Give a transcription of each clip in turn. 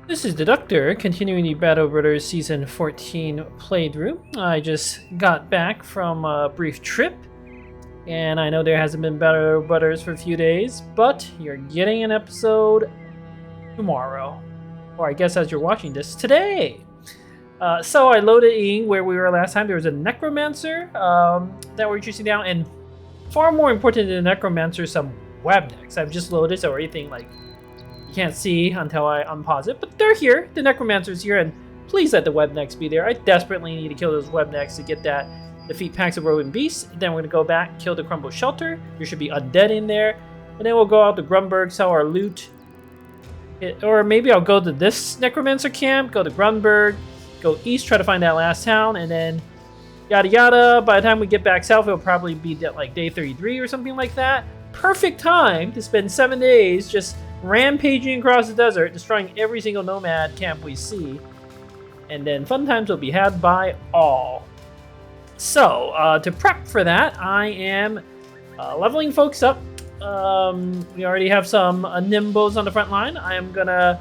This is the Doctor, continuing the Battle Brothers Season 14 playthrough. I just got back from a brief trip, and I know there hasn't been Battle Brothers for a few days, but you're getting an episode tomorrow. Or I guess as you're watching this, today! So I loaded in where we were last time. There was a necromancer that we're chasing down, and far more important than the necromancer, some web necks. I've just loaded, so everything like can't see until I unpause it, but they're here. The necromancer's here, and please let the web necks be there. I desperately need to kill those web necks to get that defeat packs of roving beasts. Then we're gonna go back, kill the crumbled shelter. There should be undead in there, and then we'll go out to Grunberg, sell our loot. Or maybe I'll go to this necromancer camp, go to Grunberg, go east, try to find that last town, and then yada yada. By the time we get back south, it'll probably be like day 33 or something like that. Perfect time to spend 7 days just rampaging across the desert, destroying every single nomad camp we see, and then fun times will be had by all. So, to prep for that, I am leveling folks up. We already have some nimbos on the front line. I am gonna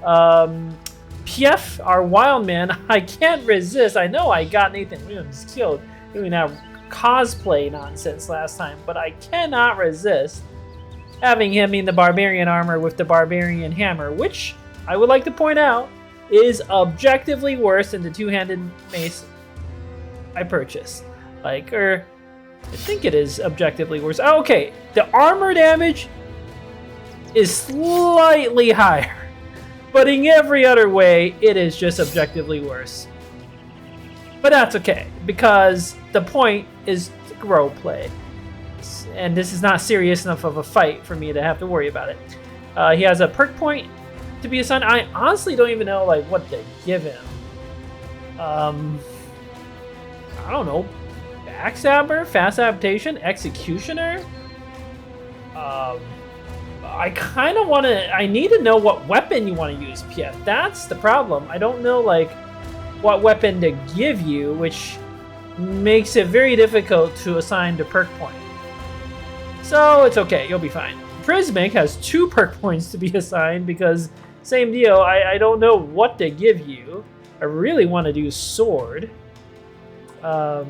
PF our wild man. I can't resist. I know I got Nathan Williams killed doing that cosplay nonsense last time, but I cannot resist having him in the barbarian armor with the barbarian hammer, which I would like to point out is objectively worse than the two-handed mace I purchased. I think it is objectively worse. Oh, okay, the armor damage is slightly higher, but in every other way, it is just objectively worse. But that's okay, because the point is to role play. And this is not serious enough of a fight for me to have to worry about it. He has a perk point to be assigned. I honestly don't even know like what to give him. I don't know. Backstabber, fast adaptation, executioner. I kind of want to. I need to know what weapon you want to use, PF. That's the problem. I don't know like what weapon to give you, which makes it very difficult to assign the perk point. So it's okay, you'll be fine. Prismic has 2 perk points to be assigned because same deal, I don't know what to give you. I really want to do sword. I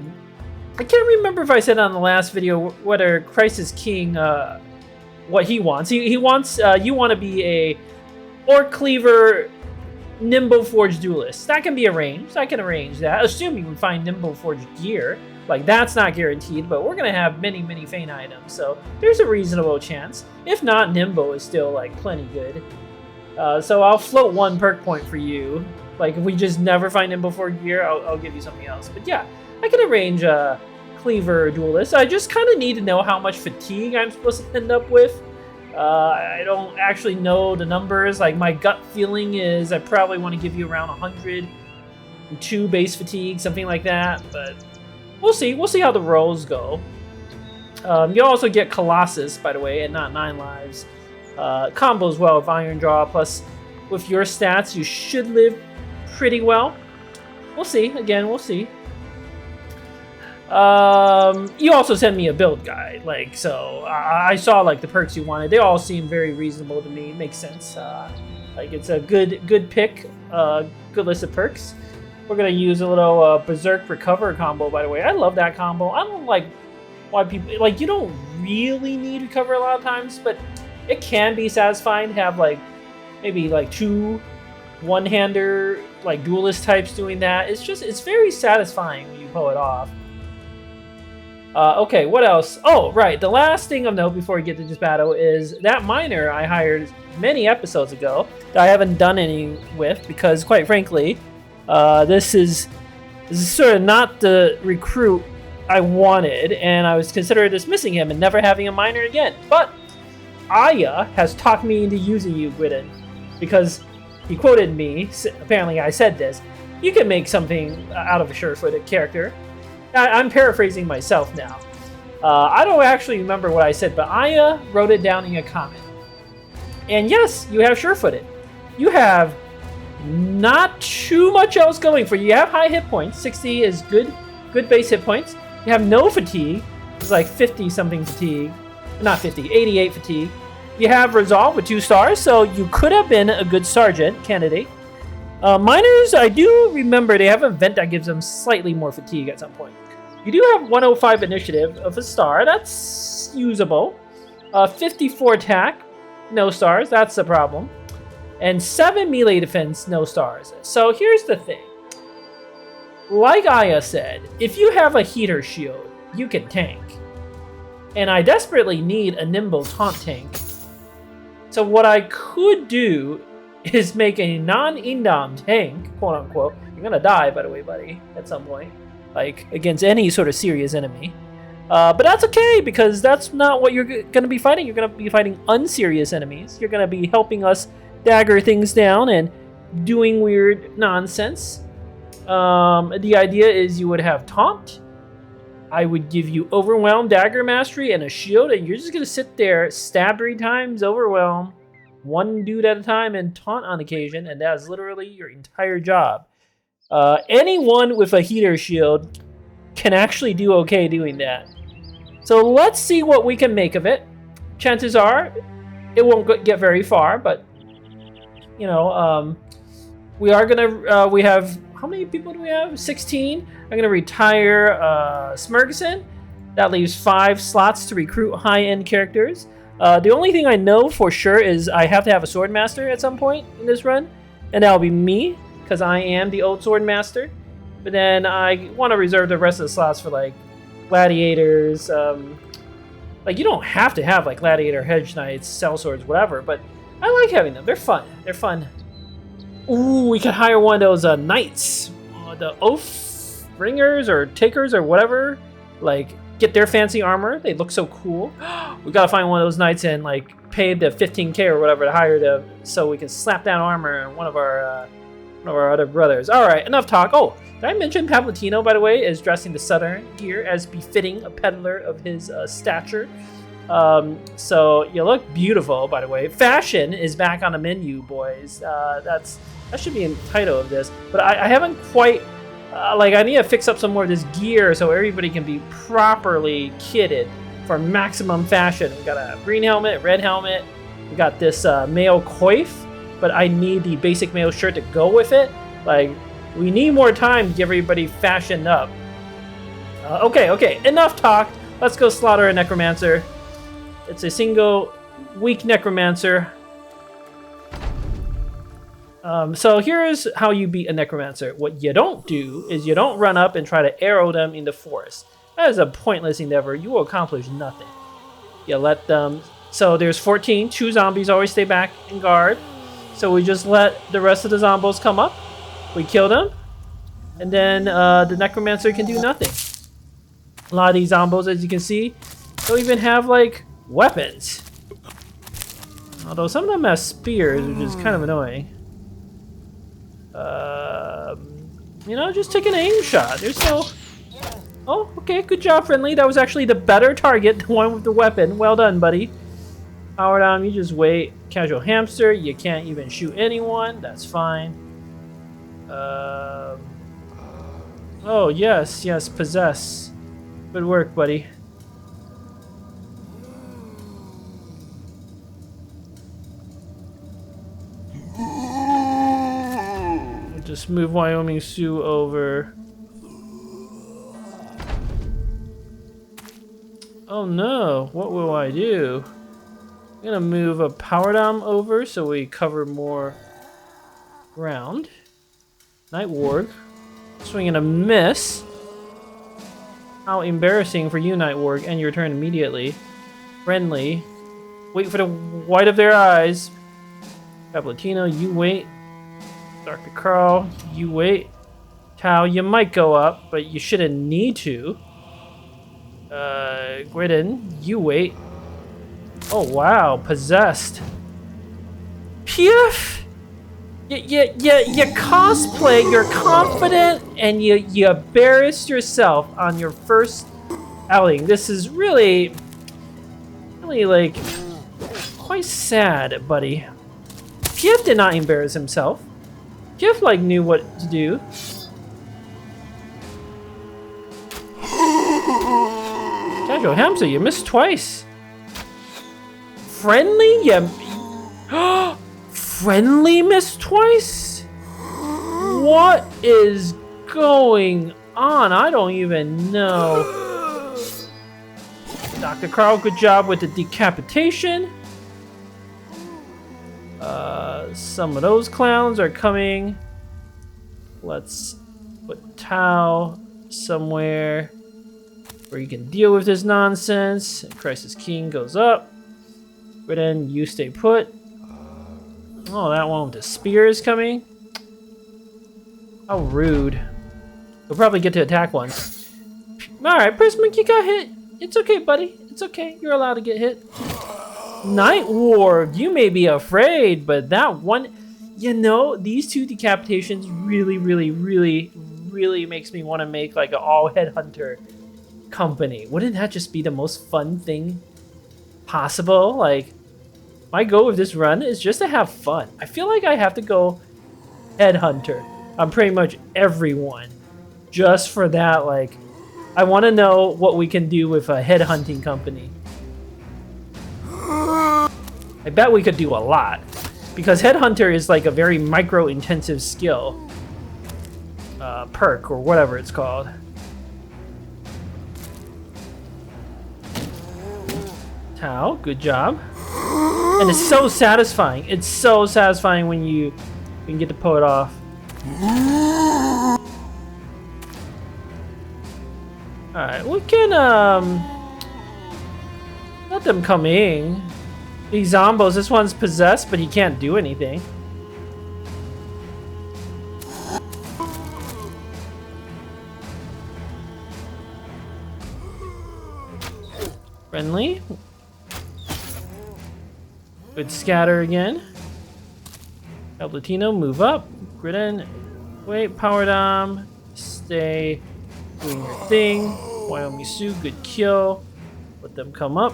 can't remember if I said on the last video whether Crisis King, what he wants. He wants, you want to be a Orc Cleaver Nimble Forged Duelist. That can be arranged, I can arrange that, assuming we find Nimble Forged gear. Like, that's not guaranteed, but we're going to have many, many Feint items, so there's a reasonable chance. If not, Nimbo is still, like, plenty good. So I'll float 1 perk point for you. Like, if we just never find Nimbo for gear, I'll give you something else. But yeah, I can arrange a Cleaver Duelist. I just kind of need to know how much fatigue I'm supposed to end up with. I don't actually know the numbers. Like, my gut feeling is I probably want to give you around 102 base fatigue, something like that, but we'll see. We'll see how the rolls go. You'll also get Colossus, by the way, and not 9 lives. Combo as well with Iron Draw, plus with your stats, you should live pretty well. We'll see. Again, we'll see. You also sent me a build guide, like, so I saw like the perks you wanted. They all seem very reasonable to me. Makes sense. Like, it's a good pick, good list of perks. We're gonna use a little Berserk Recover combo, by the way. I love that combo. I don't like why people, like, you don't really need Recover a lot of times, but it can be satisfying to have like maybe like 2 one-hander like duelist types doing that. It's very satisfying when you pull it off. Okay, what else? Oh, right. The last thing of note before we get to this battle is that miner I hired many episodes ago that I haven't done any with because, quite frankly, this is sort of not the recruit I wanted, and I was considering dismissing him and never having a miner again. But Aya has talked me into using you, Gwydon, because he quoted me. Apparently, I said this. You can make something out of a sure-footed character. I'm paraphrasing myself now. I don't actually remember what I said, but Aya wrote it down in a comment. And yes, you have sure-footed. You have not too much else going for you. You have high hit points. 60 is good base hit points. You have no fatigue. It's like 50-something fatigue. Not 50, 88 fatigue. You have resolve with 2 stars, so you could have been a good sergeant candidate. Miners, I do remember they have an event that gives them slightly more fatigue at some point. You do have 105 initiative of a star. That's usable. 54 attack, no stars. That's the problem. And 7 melee defense, no stars. So here's the thing. Like Aya said, if you have a heater shield, you can tank. And I desperately need a nimble taunt tank. So what I could do is make a non-indom tank, quote unquote. You're gonna die, by the way, buddy, at some point. Like, against any sort of serious enemy. But that's okay, because that's not what you're gonna be fighting. You're gonna be fighting unserious enemies. You're gonna be helping us dagger things down and doing weird nonsense. The idea is you would have taunt. I would give you overwhelm, dagger mastery, and a shield, and you're just gonna sit there, stab 3 times, overwhelm, 1 dude at a time, and taunt on occasion, and that's literally your entire job. Anyone with a heater shield can actually do okay doing that. So let's see what we can make of it. Chances are it won't get very far, but you know, we are gonna we have, how many people do we have? 16. I'm gonna retire Smergson. That leaves 5 slots to recruit high-end characters. The only thing I know for sure is I have to have a sword master at some point in this run, and that'll be me, because I am the old sword master. But then I want to reserve the rest of the slots for like gladiators. Like, you don't have to have like gladiator, hedge knights, cell swords, whatever, but I like having them. They're fun. They're fun. Ooh, we could hire one of those knights, the oath bringers or takers or whatever. Like, get their fancy armor. They look so cool. We gotta find one of those knights and like pay the 15k or whatever to hire them, so we can slap down armor on one of our other brothers. All right, enough talk. Oh, did I mention Pablatino, by the way, is dressing the southern gear as befitting a peddler of his stature. So you look beautiful, by the way. Fashion is back on the menu, boys. That should be in the title of this. But I haven't quite, like, I need to fix up some more of this gear so everybody can be properly kitted for maximum fashion. We got a green helmet, red helmet. We got this male coif, but I need the basic male shirt to go with it. Like, we need more time to get everybody fashioned up. Okay, enough talk. Let's go slaughter a necromancer. It's a single weak necromancer. So here's how you beat a necromancer. What you don't do is you don't run up and try to arrow them in the forest. That is a pointless endeavor. You will accomplish nothing. You let them... So there's 14. 2 zombies always stay back and guard. So we just let the rest of the zombos come up. We kill them. And then the necromancer can do nothing. A lot of these zombos, as you can see, don't even have, like, weapons. Although some of them have spears, which is kind of annoying. You know, just take an aim shot. There's no... Oh, okay, good job, friendly. That was actually the better target, the one with the weapon. Well done, buddy. Power down, you just wait. Casual hamster, you can't even shoot anyone. That's fine. Oh, yes, possess. Good work, buddy. Just move Wyoming Sioux over. Oh no, what will I do? I'm gonna move a power dom over so we cover more ground. Night Warg. Swing and a miss. How embarrassing for you, Night Warg. End your turn immediately. Friendly. Wait for the white of their eyes. Caplatino, you wait. Dr. Carl, you wait. Tau, you might go up, but you shouldn't need to. Gwydden, you wait. Oh wow, possessed. Pief! You cosplay, you're confident, and you embarrass yourself on your first outing. This is really like quite sad, buddy. Pief did not embarrass himself. Pief like knew what to do. Casual hamster, you missed twice. Friendly, Friendly missed twice? What is going on? I don't even know. Dr. Carl, good job with the decapitation. Some of those clowns are coming. Let's put Tao somewhere where you can deal with this nonsense. Crisis King goes up. But then you stay put. Oh, that one with the spear is coming. How rude. We'll probably get to attack once. Alright, Prismic, you got hit. It's okay, buddy. It's okay. You're allowed to get hit. Night Ward, you may be afraid, but that one... You know, these two decapitations really makes me want to make like an all headhunter company. Wouldn't that just be the most fun thing possible? Like, my goal with this run is just to have fun. I feel like I have to go headhunter on pretty much everyone just for that. Like, I want to know what we can do with a headhunting company. I bet we could do a lot. Because Headhunter is like a very micro-intensive skill. Perk, or whatever it's called. Tao, good job. And it's so satisfying. It's so satisfying when you can get to pull it off. Alright, we can let them come in. These zombos, this one's possessed, but he can't do anything. Friendly. Good scatter again. El Latino, move up. Gridden. Wait, power dom. Stay doing your thing. Wyoming Sioux, good kill. Let them come up.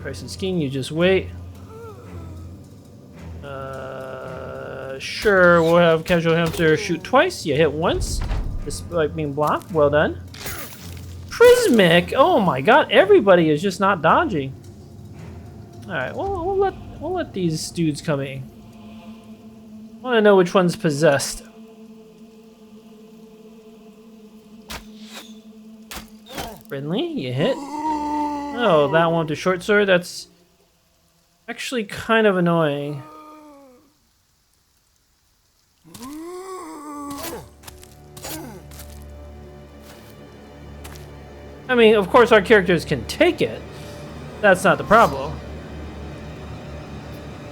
Crisis King, you just wait. Sure, we'll have Casual Hamster shoot twice. You hit once, despite being blocked. Well done. Prismic! Oh my god, everybody is just not dodging. Alright, well, we'll let these dudes come in. I want to know which one's possessed. Friendly, you hit. Oh, that one with the short sword, that's actually kind of annoying. I mean, of course our characters can take it. That's not the problem.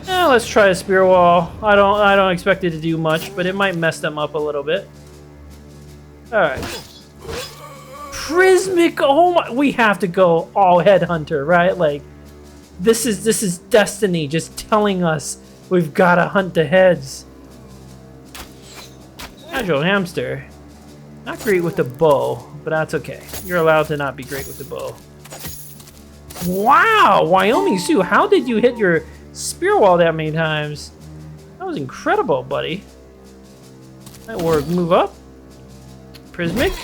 Yeah, let's try a spear wall. I don't expect it to do much, but it might mess them up a little bit. Alright. Prismic, oh my, we have to go all headhunter, right? Like, this is destiny just telling us we've gotta hunt the heads. Casual Hamster, not great with the bow, but that's okay. You're allowed to not be great with the bow. Wow, Wyoming Sioux, how did you hit your spear wall that many times? That was incredible, buddy. That work, move up. Prismic.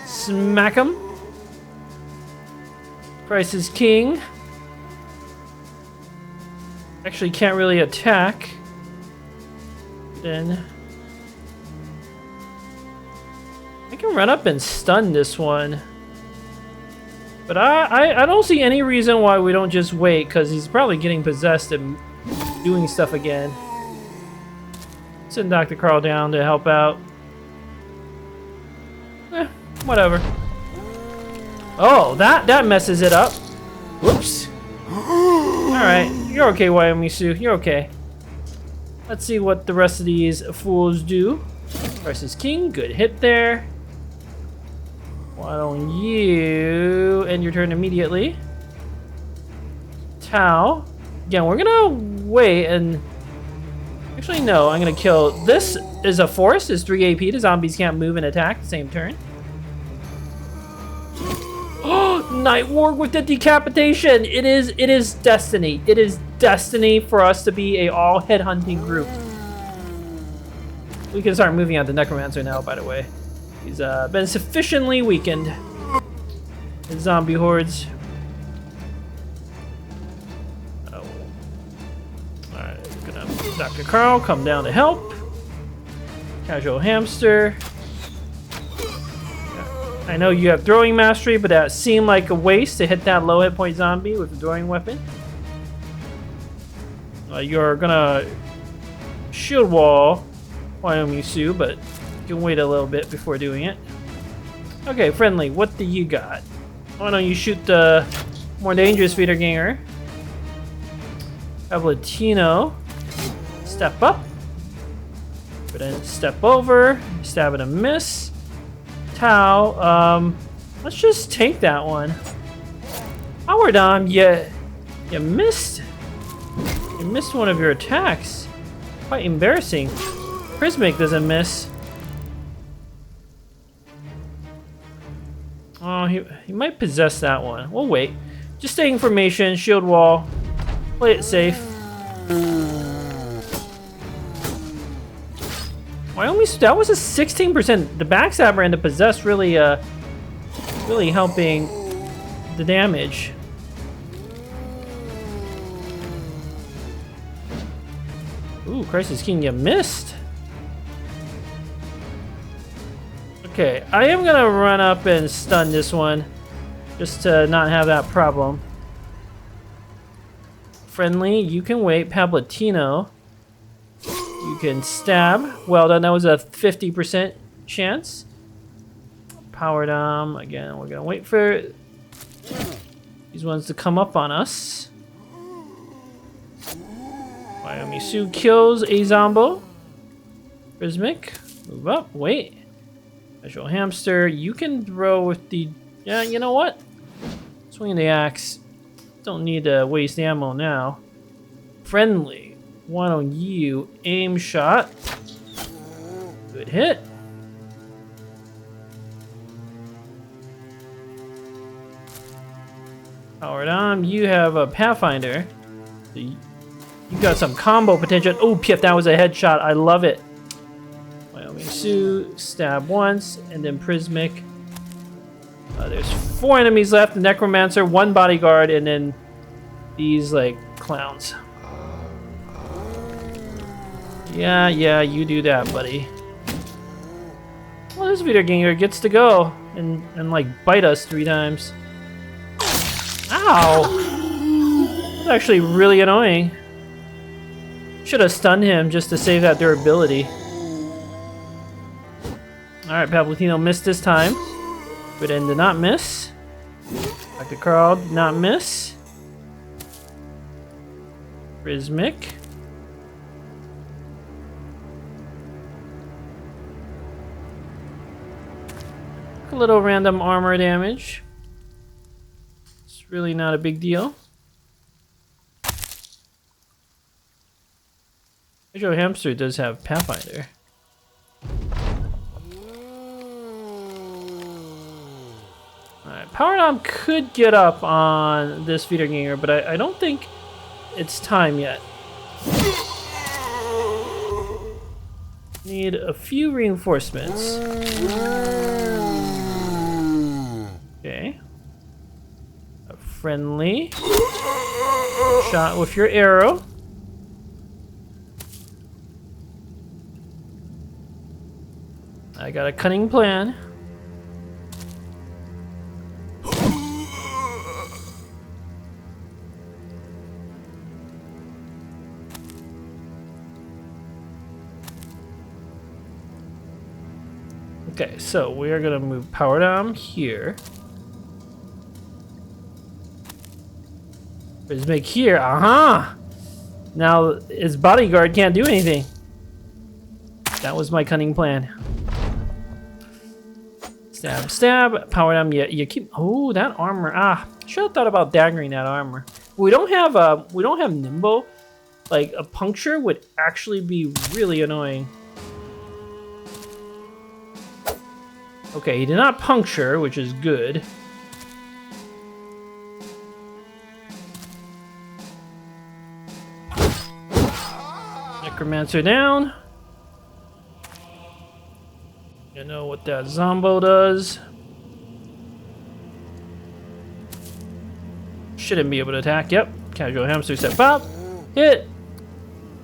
Smack him. Crisis King. Actually can't really attack. Then I can run up and stun this one. But I don't see any reason why we don't just wait, because he's probably getting possessed and doing stuff again. Send Dr. Carl down to help out. Whatever. Oh, that messes it up. Whoops. Alright, you're okay, Wyoming Sioux. You're okay. Let's see what the rest of these fools do. Crisis King, good hit there. Why don't you end your turn immediately? Tao. Again, we're gonna wait and... Actually, no, I'm gonna kill... This is a force, is 3 AP. The zombies can't move and attack the same turn. Night Ward with the decapitation! It is destiny. It is destiny for us to be a all headhunting group. We can start moving on to Necromancer now, by the way. He's been sufficiently weakened. The zombie hordes. Oh. Alright, we're gonna have Dr. Carl come down to help. Casual hamster. I know you have throwing mastery, but that seemed like a waste to hit that low hit point zombie with a throwing weapon. You're gonna shield wall Wyoming Sioux, but you can wait a little bit before doing it. Okay, friendly, what do you got? Why don't you shoot the more dangerous Wiederganger? Latino. Step up. But then step over. Stab and a miss. Tau. Let's just tank that one. Power Dom, you missed. You missed one of your attacks. Quite embarrassing. Prismic doesn't miss. Oh, he might possess that one. We'll wait. Just stay in formation, shield wall. Play it safe. Wyoming, that was a 16%. The backstabber and the possess really helping the damage. Ooh, Crisis King, you missed. Okay, I am gonna run up and stun this one, just to not have that problem. Friendly, you can wait. Pablatino, you can stab. Well done, that was a 50% chance. Power Dom, again, we're gonna wait for these ones to come up on us. Wyoming Sioux kills a Zombo. Prismic, move up, wait. Visual Hamster, you can throw with the... Yeah, you know what? Swing the axe. Don't need to waste ammo now. Friendly, why don't you aim shot? Good hit. Powered on, you have a Pathfinder. So you got some combo potential. Oh, Piff, that was a headshot. I love it. Wyoming Sioux, stab once, and then Prismic. There's 4 enemies left. Necromancer, 1 bodyguard, and then these, like, clowns. Yeah, you do that, buddy. Well, this Wiederganger gets to go and like, bite us 3 times. Ow! That's actually really annoying. Should have stunned him just to save that durability. Alright, Pablatino missed this time. But then did not miss. Dr. Carl did not miss. Prismic. A little random armor damage. It's really not a big deal. Visual Hamster does have Pathfinder. Alright, Power Dom could get up on this Wiederganger, but I don't think it's time yet. Need a few reinforcements. Okay. A friendly shot with your arrow. I got a cunning plan. Okay, so we are gonna move Power Dom here. Prismic here, Now his bodyguard can't do anything. That was my cunning plan. Stab, stab, Power Dom. You keep. Oh, that armor. Should have thought about daggering that armor. We don't have nimble. Like a puncture would actually be really annoying. Okay, he did not puncture, which is good. Necromancer down. You know what that Zombo does. Shouldn't be able to attack. Yep. Casual Hamster step up. Hit.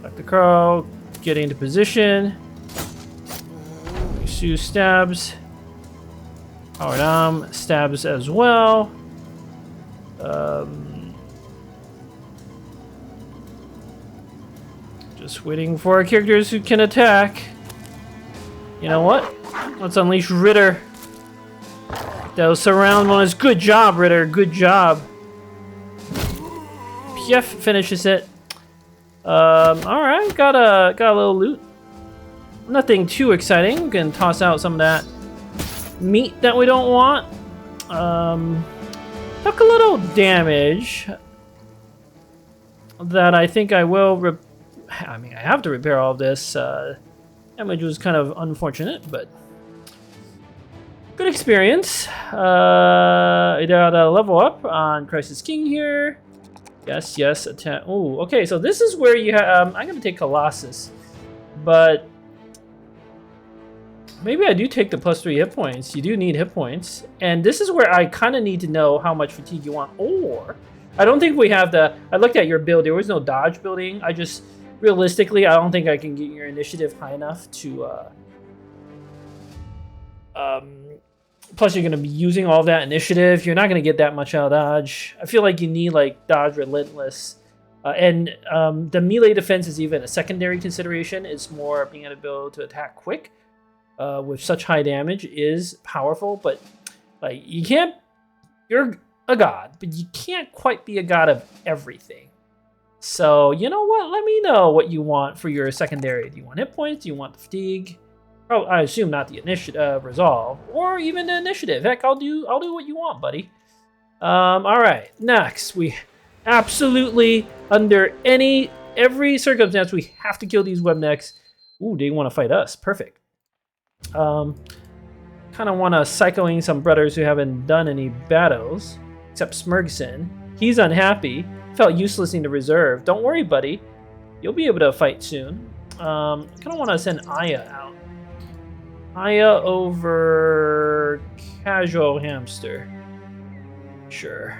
Dr. Carl getting into position. Sue stabs. Howard Am stabs as well. Just waiting for our characters who can attack. You know what? Let's unleash Ritter. Those surround one is good job, Ritter. Good job. Pief finishes it. Alright, got a little loot. Nothing too exciting. We can toss out some of that meat that we don't want. Took a little damage that I think I will I have to repair all of this. Damage was kind of unfortunate, but good experience. I got a level up on Crisis King here. Yes, attack. Oh, okay, so this is where you have. I'm gonna take Colossus, but maybe I do take the +3 hit points. You do need hit points, and this is where I kind of need to know how much fatigue you want. Or I don't think we have the. I looked at your build. There was no dodge building. I just realistically, I don't think I can get your initiative high enough to. Plus, you're going to be using all that initiative. You're not going to get that much out of dodge. I feel like you need, like, dodge relentless. And the melee defense is even a secondary consideration. It's more being able to attack quick with such high damage is powerful. But, like, you can't... You're a god, but you can't quite be a god of everything. So, you know what? Let me know what you want for your secondary. Do you want hit points? Do you want the fatigue? Oh, I assume not the initiative, resolve, or even the initiative. Heck, I'll do what you want, buddy. All right. Next, we absolutely under every circumstance we have to kill these webnecks. Ooh, they want to fight us. Perfect. Kind of want to psychoing some brothers who haven't done any battles, except Smurgson. He's unhappy. Felt useless in the reserve. Don't worry, buddy. You'll be able to fight soon. Kind of want to send Aya out. Aya over Casual Hamster. Sure.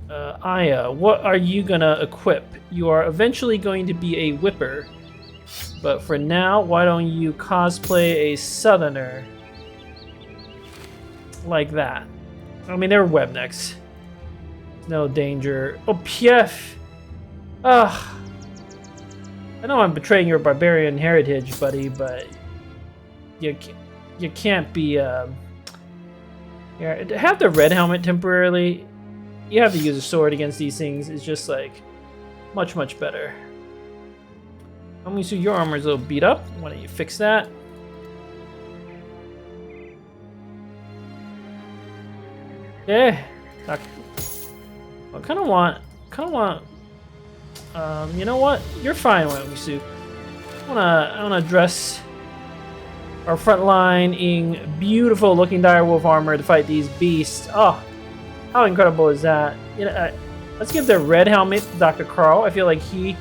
Aya, what are you gonna equip? You are eventually going to be a whipper. But for now, why don't you cosplay a southerner? Like that. I mean, they're webnecks. No danger. Oh, Pief! Ugh. I know I'm betraying your barbarian heritage, buddy, but you can't be here, have the red helmet temporarily. You have to use a sword against these things. It's just like much better. So your armor's a little beat up. Why don't you fix that? Yeah. I kind of want. You know what? You're fine, Wamisu. I wanna dress our front line in beautiful looking direwolf armor to fight these beasts. Oh, how incredible is that? You know, let's give the red helmet to Dr. Carl. I feel like he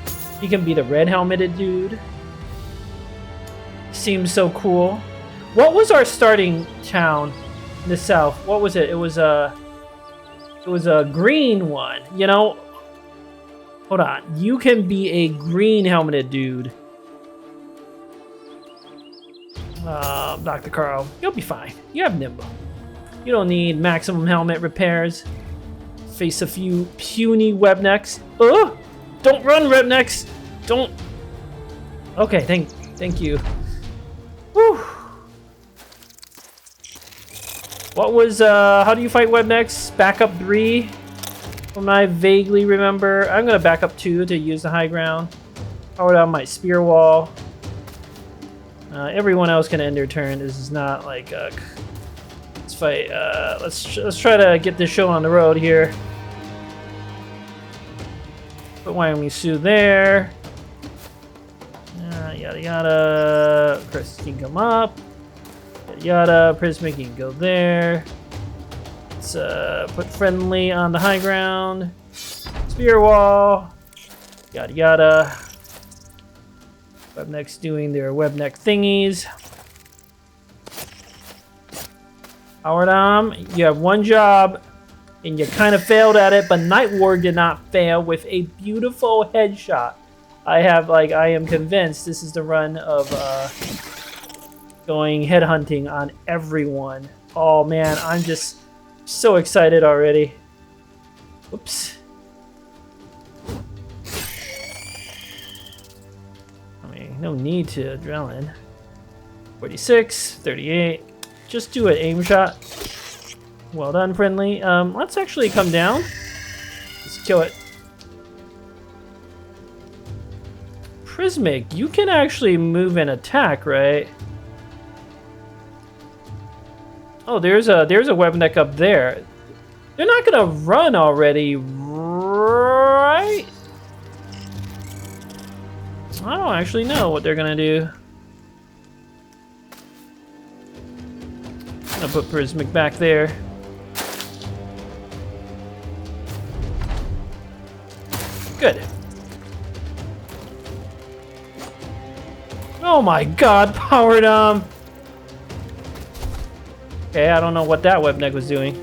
can be the red helmeted dude. Seems so cool. What was our starting town in the south? What was it? It was a green one. You know. Hold on. You can be a green helmeted dude. Dr. Carl, you'll be fine. You have nimble. You don't need maximum helmet repairs. Face a few puny webnecks. Oh! Don't run, webnecks! Don't. Okay, thank you. Whew. What was how do you fight webnecks? Backup 3? From I vaguely remember. I'm gonna back up 2 to use the high ground. Power down my spear wall. Everyone else can end their turn. This is not like let's fight. Let's try to get this show on the road here. Put Wyoming Sioux there. Yada yada. Chris can come up. Yada yada. Prismic can go there. Let's put friendly on the high ground. Spear wall. Yada yada. Webnecks doing their webneck thingies. Howard, you have one job, and you kind of failed at it, but Night Ward did not fail with a beautiful headshot. I am convinced this is the run of going headhunting on everyone. Oh man, I'm just so excited already. Oops. I mean, no need to adrenaline. 46, 38. Just do an aim shot. Well done, friendly. Let's actually come down. Let's kill it. Prismic, you can actually move and attack, right? Oh, there's a web neck up there. They're not gonna run already, right? I don't actually know what they're gonna do. I'm gonna put Prismic back there. Good. Oh my god, Power Dom! Okay, I don't know what that web neck was doing.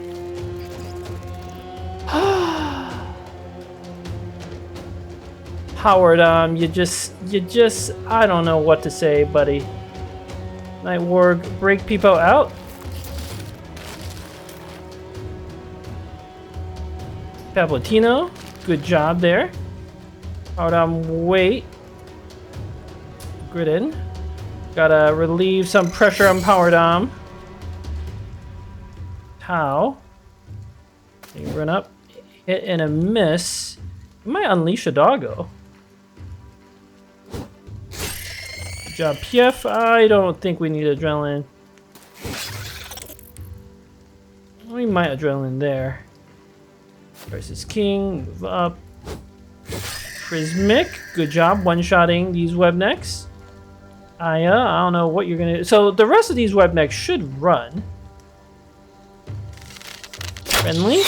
Power Dom, you just, I don't know what to say, buddy. Night Warg, break people out. Caplatino, good job there. Power Dom, wait. Grid in. Gotta relieve some pressure on Power Dom. How? You run up, hit and a miss. You might unleash a doggo. Good job, PF. I don't think we need adrenaline. We might adrenaline there. Versus King, move up. Prismic, good job one-shotting these web necks. Aya, I don't know what you're gonna do. So the rest of these web necks should run. Friendly.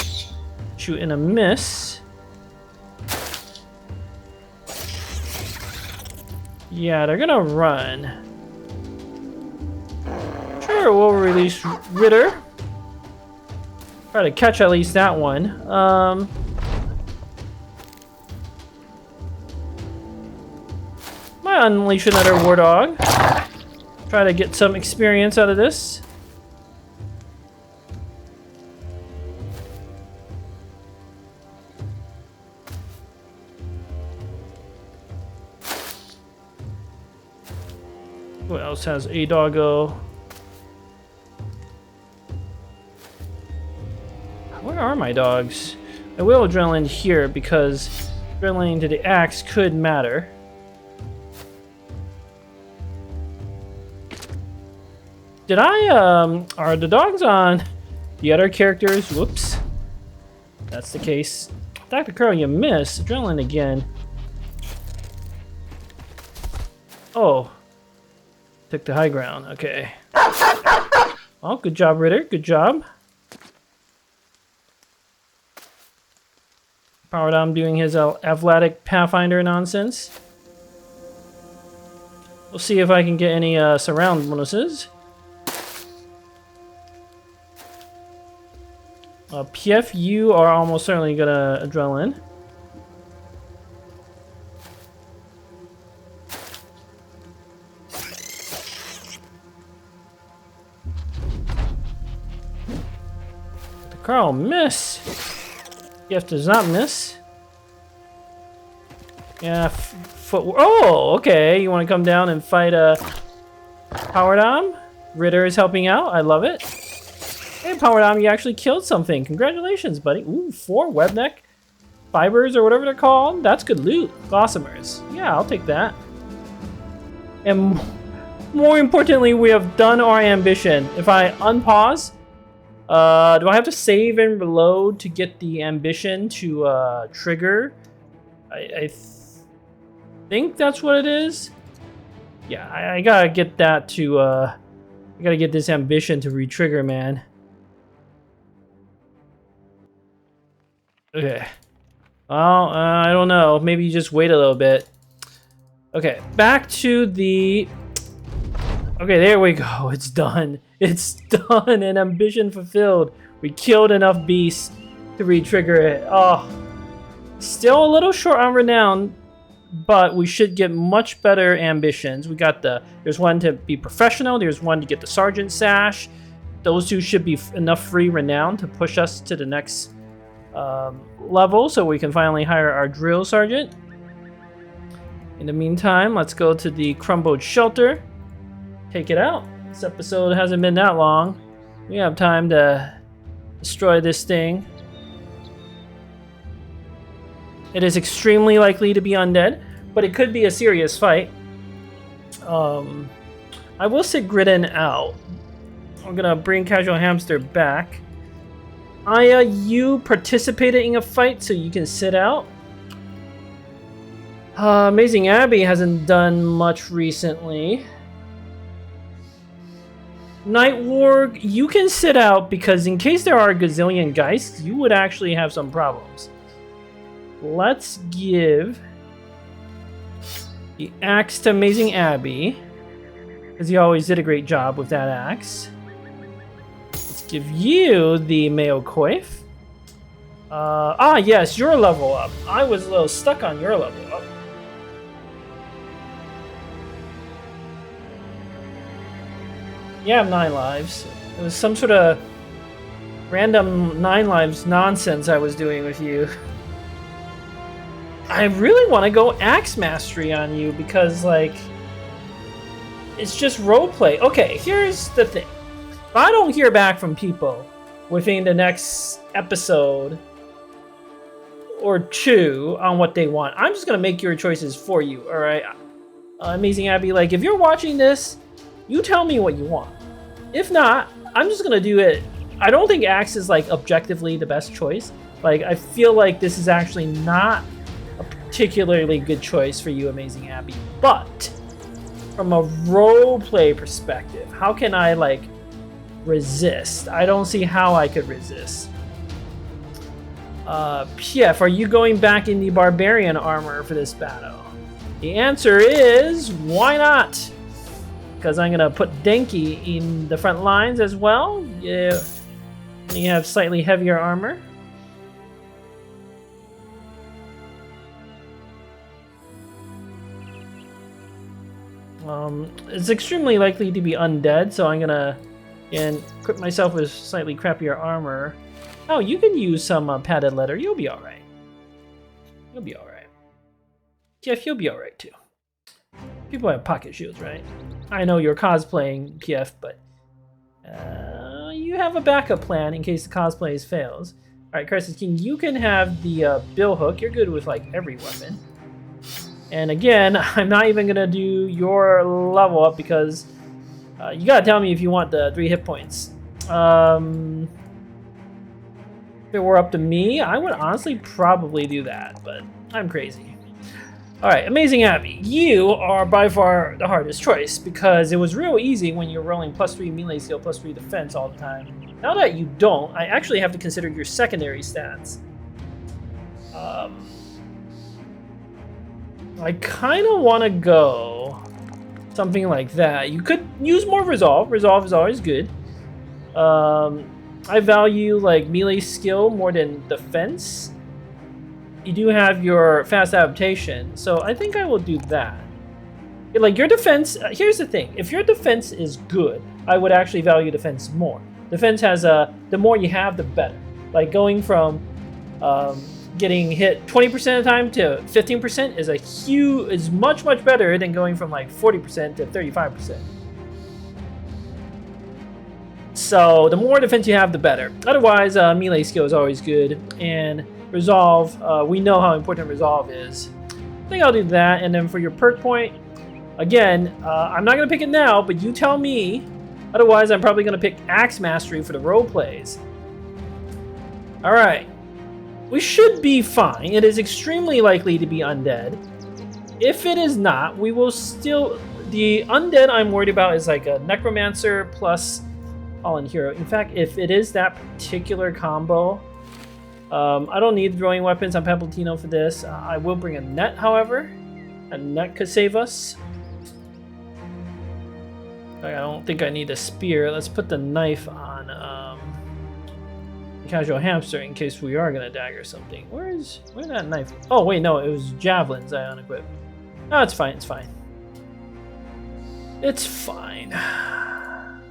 Shoot and a miss. Yeah, they're gonna run. Sure, we'll release Ritter. Try to catch at least that one. Might unleash another War Dog. Try to get some experience out of this. What else has a doggo? Where are my dogs? I will adrenaline here because adrenaline to the axe could matter. Did I, are the dogs on the other characters? Whoops. That's the case. Dr. Crow, you missed. Adrenaline again. Oh. Took the high ground. Okay. Oh, good job, Ritter. Good job. Power Dom doing his athletic Pathfinder nonsense. We'll see if I can get any surround bonuses. PF, you are almost certainly gonna adrenaline. The Carl miss. PF does not miss. Yeah, foot. Oh, okay. You want to come down and fight Power Dom? Ritter is helping out. I love it. Hey, Power Dom, you actually killed something. Congratulations, buddy. Ooh, 4 web neck fibers or whatever they're called. That's good loot. Blossomers. Yeah, I'll take that. And more importantly, we have done our ambition. If I unpause, do I have to save and reload to get the ambition to trigger? I think that's what it is. Yeah, I gotta get that to, I gotta get this ambition to re-trigger, man. Okay. Well, I don't know. Maybe you just wait a little bit. Okay, back to the... Okay, there we go. It's done. It's done. An ambition fulfilled. We killed enough beasts to re-trigger it. Oh. Still a little short on renown. but we should get much better ambitions. We got there's one to be professional, there's one to get the sergeant sash. Those two should be enough free renown to push us to the next level, so we can finally hire our drill sergeant. In the meantime, let's go to the crumbled shelter, take it out. This episode hasn't been that long. We have time to destroy this thing. It is extremely likely to be undead, but it could be a serious fight. I will sit Gridden out. I'm gonna bring Casual Hamster back. Aya, you participated in a fight, so you can sit out. Amazing Abby hasn't done much recently. Nightwarg, you can sit out because in case there are a gazillion Geists, you would actually have some problems. Let's give the axe to Amazing Abby, because he always did a great job with that axe. Let's give you the Mayo Coif. Yes, your level up. I was a little stuck on your level up. You have 9 lives. It was some sort of random 9 lives nonsense I was doing with you. I really want to go Axe Mastery on you because, like, it's just roleplay. Okay, here's the thing. If I don't hear back from people within the next episode or 2 on what they want, I'm just going to make your choices for you, alright? Amazing Abby, like, if you're watching this, you tell me what you want. If not, I'm just gonna do it. I don't think Axe is like objectively the best choice. Like, I feel like this is actually not a particularly good choice for you, Amazing Abby. But from a roleplay perspective, how can I like resist? I don't see how I could resist. Pief, are you going back in the barbarian armor for this battle? The answer is why not? Because I'm gonna put Denki in the front lines as well. Yeah, you have slightly heavier armor. It's extremely likely to be undead, so I'm gonna equip myself with slightly crappier armor. Oh, you can use some padded leather. You'll be all right. You'll be all right. Jeff, you'll be all right too. People have pocket shields, right? I know you're cosplaying, PF, but you have a backup plan in case the cosplay fails. Alright, Crisis King, you can have the bill hook. You're good with, like, every weapon. And again, I'm not even going to do your level up because you got to tell me if you want the 3 hit points. If it were up to me, I would honestly probably do that, but I'm crazy. Alright, Amazing Abby, you are by far the hardest choice because it was real easy when you're rolling +3 melee skill, +3 defense all the time. Now that you don't, I actually have to consider your secondary stats. I kind of want to go something like that. You could use more Resolve. Resolve is always good. I value like melee skill more than defense. You do have your fast adaptation, so I think I will do that. Like your defense, here's the thing. If your defense is good, I would actually value defense more. Defense has the more you have, the better. Like going from getting hit 20% of the time to 15% is much better than going from like 40% to 35%. So the more defense you have, the better. Otherwise, melee skill is always good, and Resolve, we know how important Resolve is. I think I'll do that, and then for your perk point, again, I'm not going to pick it now, but you tell me. Otherwise, I'm probably going to pick Axe Mastery for the role plays. Alright. We should be fine. It is extremely likely to be undead. If it is not, we will still... The undead I'm worried about is like a necromancer plus fallen hero. In fact, if it is that particular combo... I don't need throwing weapons on Pabletino for this. I will bring a net, however. A net could save us. I don't think I need a spear. Let's put the knife on Casual hamster in case we are gonna dagger something. Where's that knife? Oh wait, no, it was javelins I unequipped. No, it's fine, it's fine. It's fine. I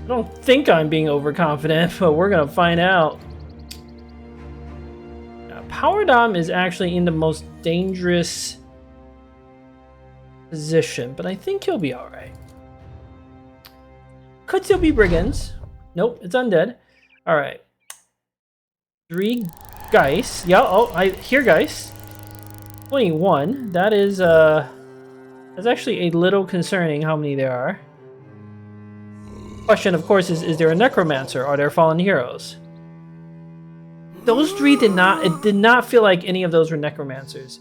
don't think I'm being overconfident, but we're gonna find out. Power Dom is actually in the most dangerous position, but I think he'll be alright. Could still be brigands. Nope, it's undead. Alright. 3 Geist. Yeah, oh, I hear Geist. 21. That is, that's actually a little concerning how many there are. Question, of course, is there a necromancer? Are there fallen heroes? Those 3 did not, it did not feel like any of those were necromancers.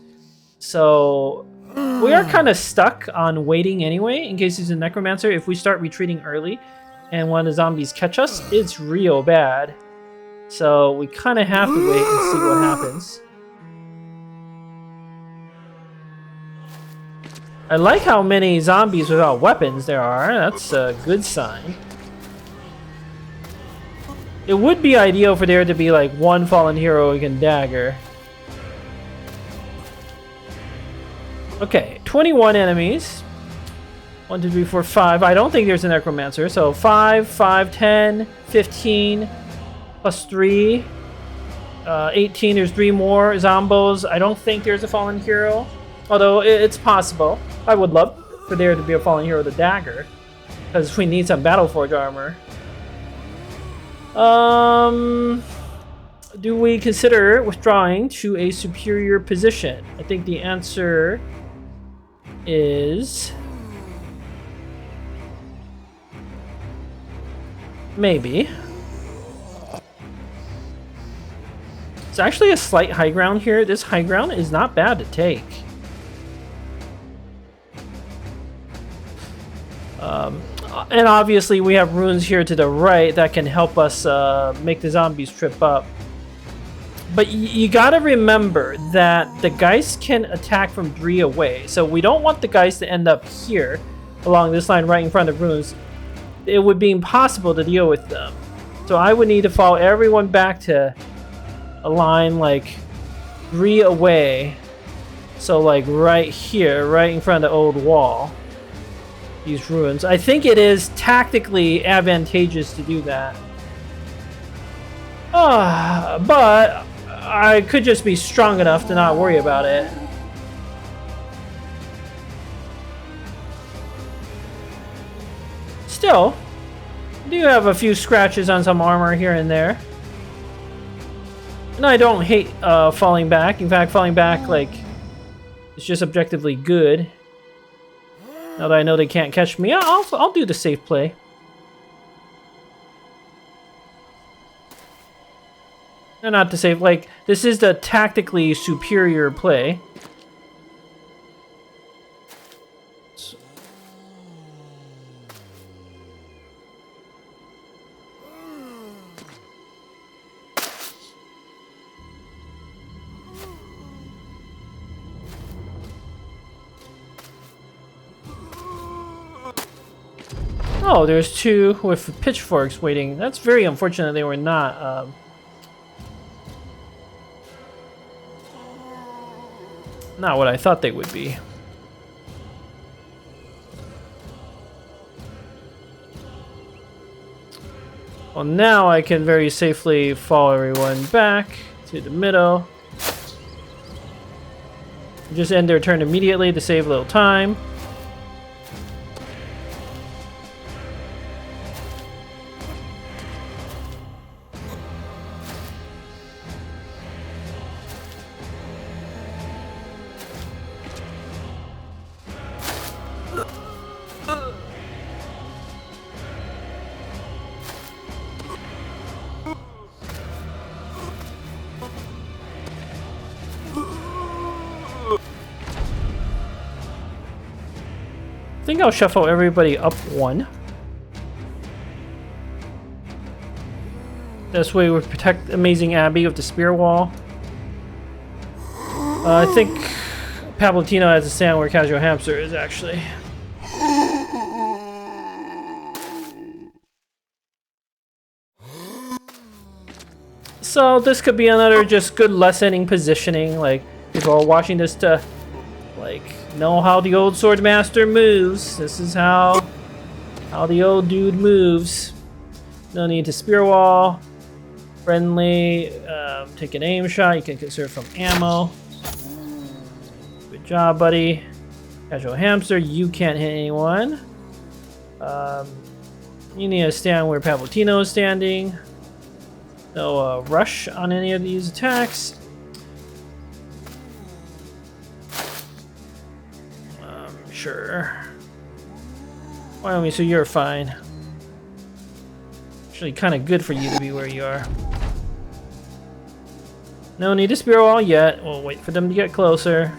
So, we are kind of stuck on waiting anyway, in case he's a necromancer. If we start retreating early, and one of the zombies catch us, it's real bad. So we kind of have to wait and see what happens. I like how many zombies without weapons there are. That's a good sign. It would be ideal for there to be like one fallen hero who can dagger. Okay, 21 enemies. 1, 2, 3, 4, 5. I don't think there's a necromancer. So 5, 5, 10, 15, plus 3. 18, there's 3 more zombos. I don't think there's a fallen hero. Although it's possible. I would love for there to be a fallen hero with a dagger. Because we need some Battleforge armor. Do we consider withdrawing to a superior position? I think the answer is... maybe. It's actually a slight high ground here. This high ground is not bad to take. And obviously we have runes here to the right that can help us make the zombies trip up. But you gotta remember that the Geist can attack from 3 away. So we don't want the Geist to end up here along this line right in front of runes. It would be impossible to deal with them. So I would need to follow everyone back to a line like 3 away. So like right here, right in front of the old wall. These ruins. I think it is tactically advantageous to do that. But I could just be strong enough to not worry about it. Still, I do have a few scratches on some armor here and there. And I don't hate falling back. In fact, falling back, like, it's just objectively good. Now that I know they can't catch me, I'll do the safe play. No, not the safe, like, this is the tactically superior play. Oh, there's 2 with pitchforks waiting. That's very unfortunate they were not. Not what I thought they would be. Well, now I can very safely follow everyone back to the middle. Just end their turn immediately to save a little time. I think I'll shuffle everybody up 1. This way we protect Amazing Abbey with the spear wall. I think Pablottino has a stand where Casual Hamster is actually. So this could be another just good lesson positioning. Like, people are watching this to, like, know how the old sword master moves. This is how the old dude moves. No need to spear wall. Friendly. Take an aim shot. You can conserve from ammo. Good job, buddy. Casual hamster. You can't hit anyone. You need to stand where Palpatino is standing. No rush on any of these attacks. Sure. Wyoming, so you're fine. Actually, kind of good for you to be where you are. No need to spear wall yet. We'll wait for them to get closer.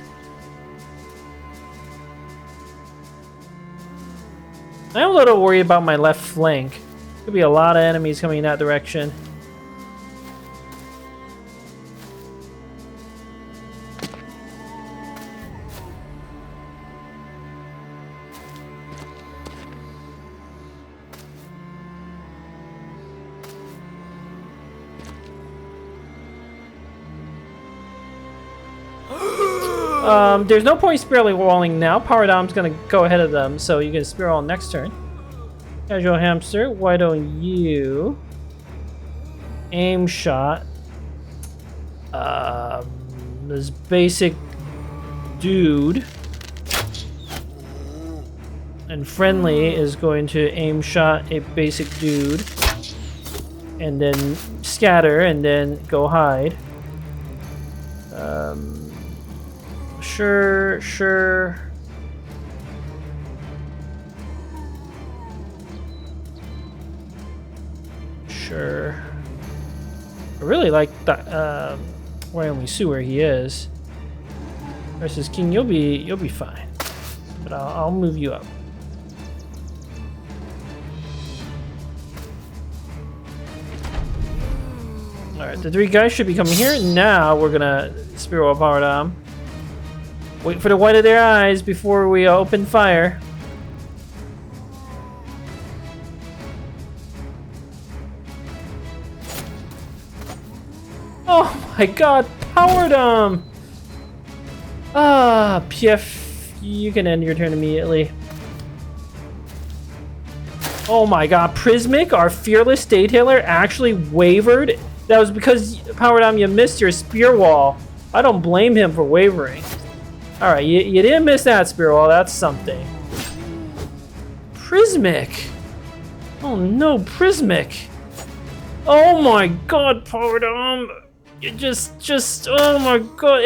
I'm a little worried about my left flank. Could be a lot of enemies coming in that direction. There's no point spear walling now. Power Dom's gonna go ahead of them, so you can spear wall next turn. Casual hamster, why don't you aim shot this basic dude, and friendly is going to aim shot a basic dude, and then scatter, and then go hide. Sure. I really like that. Wyoming Sue where he is. Versus King, you'll be fine. But I'll move you up. All right, the three guys should be coming here. Now we're gonna spear wall Power Dom. Wait for the white of their eyes before we open fire. Oh my god, Power Dom! PF, you can end your turn immediately. Oh my god, Prismic, our fearless Daydailer, actually wavered. That was because, Power Dom, you missed your spear wall. I don't blame him for wavering. Alright, you didn't miss that spear wall, that's something. Prismic! Oh no, Prismic! Oh my god, Power Dom! You just, oh my god,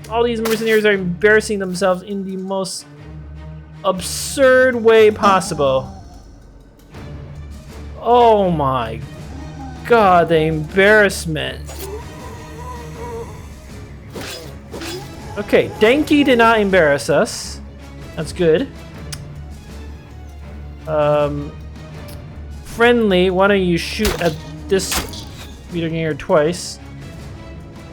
all these mercenaries are embarrassing themselves in the most absurd way possible. Oh my god, the embarrassment. Okay, Denki did not embarrass us. That's good. Friendly, why don't you shoot at this meter twice?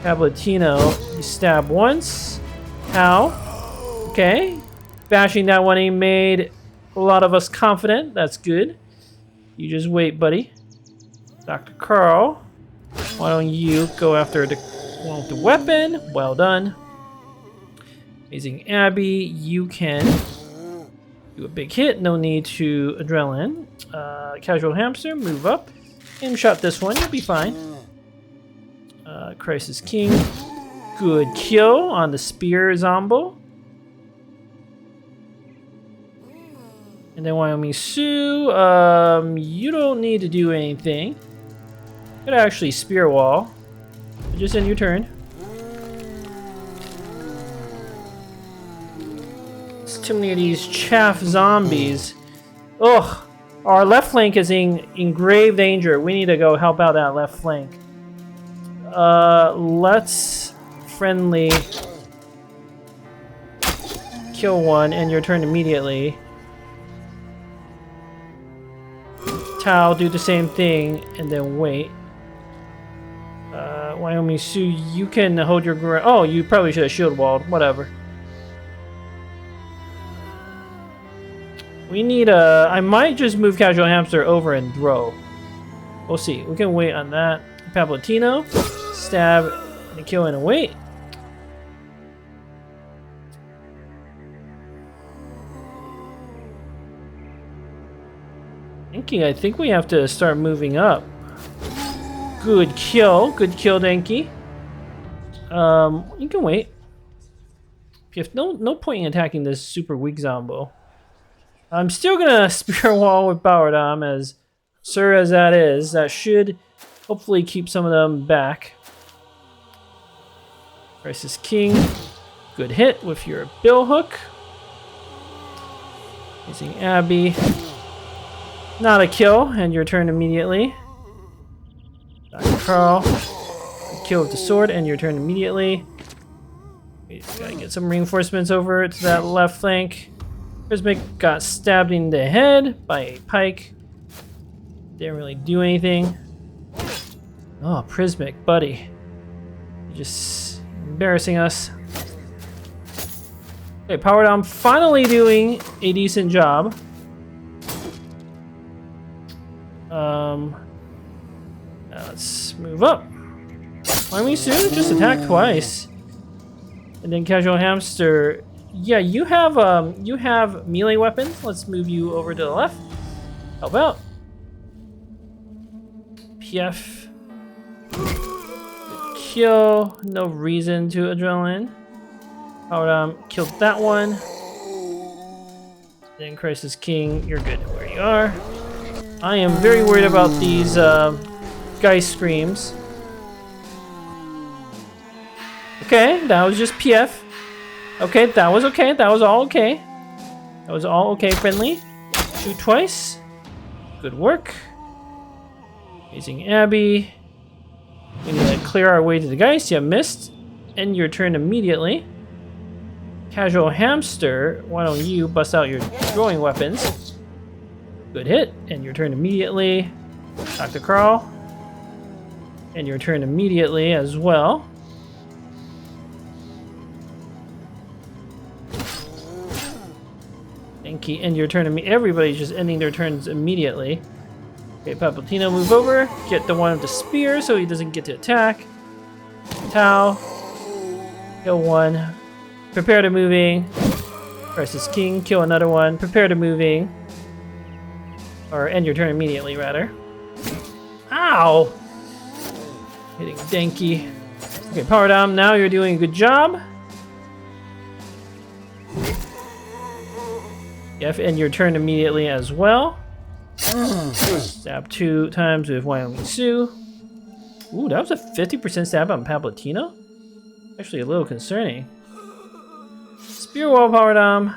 Palpatino, you stab once. How? Okay. Bashing that one, he made a lot of us confident. That's good. You just wait, buddy. Dr. Carl, why don't you go after the one with the weapon? Well done. Amazing Abby, you can do a big hit. No need to adrenaline. Casual hamster, move up. Aim shot this one, you'll be fine. Crisis King, good kill on the spear Zombo. And then Wyoming Sue, you don't need to do anything. Could actually spear wall. Just end your turn. There's too many of these chaff zombies. Ugh, our left flank is in grave danger. We need to go help out that left flank. Let's friendly kill one and your turn immediately. Tao, do the same thing and then wait. Wyoming Sue, you can hold your ground. Oh, you probably should have shield walled. Whatever. We need a. I might just move Casual Hamster over and throw. We'll see. We can wait on that. Palpatino. Stab and kill and wait. Denki, I think we have to start moving up. Good kill, Denki. You can wait. You have no point in attacking this super weak Zombo. I'm still gonna spear wall with Power Dom, as sir as that is. That should hopefully keep some of them back. Crisis King. Good hit with your bill hook. Using Abby. Not a kill, and your turn immediately. Dr. Carl. Kill with the sword, and your turn immediately. We gotta get some reinforcements over to that left flank. Prismic got stabbed in the head by a pike. Didn't really do anything. Oh, Prismic, buddy. You're just embarrassing us. Okay, Power Dom finally doing a decent job. Now let's move up. Why don't we soon just attack twice? And then Casual Hamster. Yeah, you have melee weapons. Let's move you over to the left. How about PF? Good kill. No reason to adrenaline. Power Dom killed that one. Then Crisis King, you're good where you are. I am very worried about these Geist Screams. Okay, that was just PF. Okay, that was okay. That was all okay. That was all okay, friendly. Shoot twice. Good work. Amazing Abby. We need to clear our way to the Geist. Yeah, missed. End your turn immediately. Casual Hamster, why don't you bust out your throwing weapons? Good hit. End your turn immediately. Dr. Carl. End your turn immediately as well. Denki, end your turn. Everybody's just ending their turns immediately. Okay, Palpatino, move over. Get the one with the spear so he doesn't get to attack. Tau. Kill one. Prepare to moving. Crisis King, kill another one. Prepare to moving. Or end your turn immediately, rather. Ow! Hitting Denki. Okay, Power Dom, now you're doing a good job. Yep, end your turn immediately as well. Stab 2 times with Wyoming Sioux. Ooh, that was a 50% stab on Palpatino? Actually a little concerning. Spear wall, Power Dom.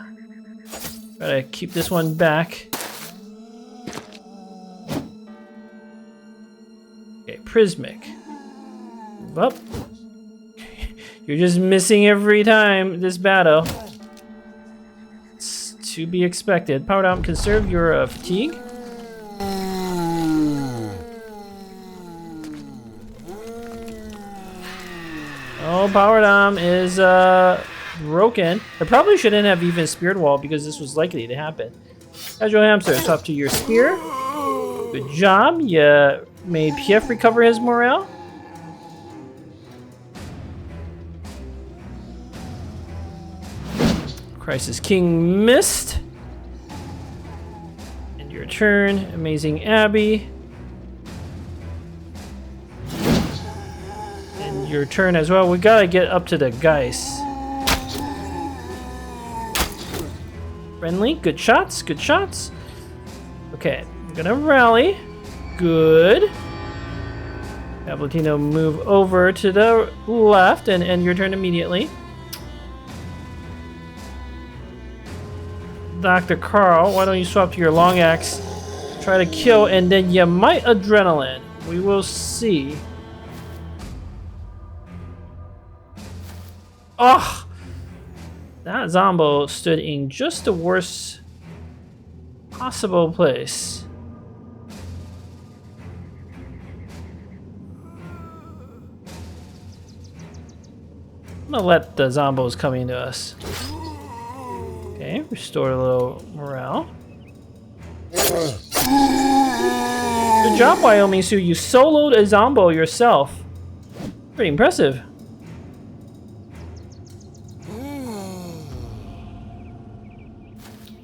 Try to keep this one back. Okay, Prismic. Move up. You're just missing every time this battle. It's to be expected. Power Dom, conserve your fatigue. Oh, Power Dom is broken. I probably shouldn't have even speared wall because this was likely to happen. Casual Hamster, swap to your spear. Good job. You made PF recover his morale. Crisis King missed. And your turn. Amazing Abby. And your turn as well. We gotta get up to the Geist. Friendly. Good shots. Good shots. Okay. I'm gonna rally. Good. Palpatino, move over to the left and end your turn immediately. Dr. Carl, why don't you swap to your long axe? Try to kill, and then you might adrenaline. We will see. Oh! That Zombo stood in just the worst possible place. I'm gonna let the Zombos come into us. Okay, restore a little morale. Good job, Wyoming Sue. You soloed a Zombo yourself. Pretty impressive.